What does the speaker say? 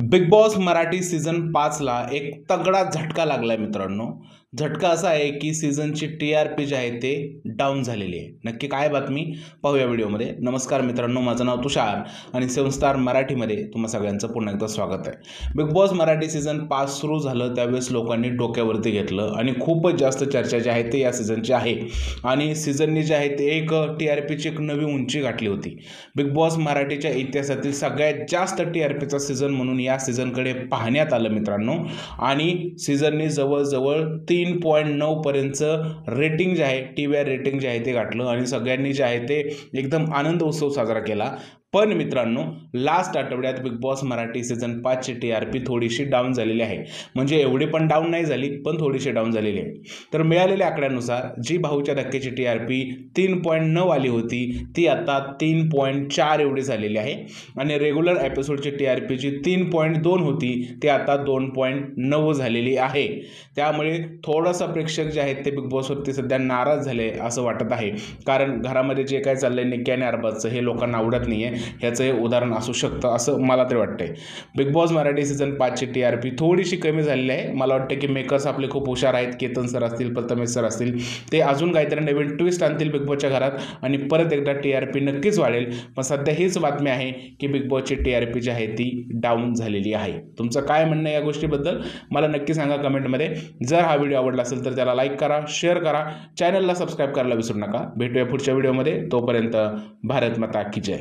Big boss Marathi season 5 ला एक तगडा झटका लागलाय मित्रांनो. झटका असा आहे की सीझनची टी-आर-पी जे आहे ते डाऊन झालेली आहे. नक्की काय बातमी पाहूया व्हिडिओमध्ये. नमस्कार मित्रांनो, माझं नाव तुषार आणि 7 स्टार मराठीमध्ये तुम्हा सगळ्यांचं पुन्हा एकदा स्वागत आहे. बिग बॉस मराठी सीझन 5 सुरू झालं त्यावेळेस लोकांनी डोक्यावरती घेतलं आणि खूपच जास्त चर्चा जी आहे ते या सीझनची आहे आणि सीझननी जे आहे ते एक टी-आर-पीची एक नवी उंची गाठली होती. बिग बॉस मराठीच्या इतिहासातील सगळ्यात जास्त टी-आर-पीचा सीझन म्हणून या सीझनकडे पाहण्यात आलं मित्रांनो. आणि सीझनने जवळजवळ 3.9 पर्यंतचं रेटिंग जे आहे टीव्ही रेटिंग जे आहे ते गाठलं आणि सगळ्यांनी जे आहे ते एकदम आनंद उत्सव साजरा केला. पण मित्रांनो, लास्ट आठवड्यात बिग बॉस मराठी सीझन 5 ची टी-आर-पी थोडीशी डाऊन झालेली आहे. म्हणजे एवढी पण डाऊन नाही झाली, पण थोडीशी डाऊन झालेली आहे. तर मिळालेल्या आकड्यानुसार जी भाऊच्या धक्क्याची टी-आर-पी 3.9 आली होती ती आता 3.4 एवढी झालेली आहे आणि रेग्युलर एपिसोडची टी-आर-पी जी 3.2 होती ती आता 2.9 झालेली आहे. त्यामुळे थोडंसं प्रेक्षक जे आहेत ते बिग बॉसवरती सध्या नाराज झाले असं वाटत आहे. कारण घरामध्ये जे काय चाललंय निक्की आणि अरबाजचं हे लोकांना आवडत नाहीये. ह्याचं हे उदाहरण असू शकतं असं मला तरी वाटतंय. बिग बॉस मराठी सीझन 5 ची टी-आर-पी थोडीशी कमी झालेली आहे. मला वाटतं की मेकर्स आपले खूप हुशार आहेत. केतन सर असतील, प्रथमेश सर असतील, ते अजून काहीतरी नवीन ट्विस्ट आणतील बिग बॉसच्या घरात आणि परत एकदा टी-आर-पी नक्कीच वाढेल. पण सध्या हीच बातमी आहे की बिग बॉसची टी-आर-पी जी आहे ती डाऊन झालेली आहे. तुमचं काय म्हणणं या गोष्टीबद्दल मला नक्की सांगा कमेंटमध्ये. जर हा व्हिडिओ आवडला असेल तर त्याला लाईक करा, शेअर करा, चॅनलला सबस्क्राईब करायला विसरू नका. भेटूया पुढच्या व्हिडिओमध्ये. तोपर्यंत भारत माता की जय.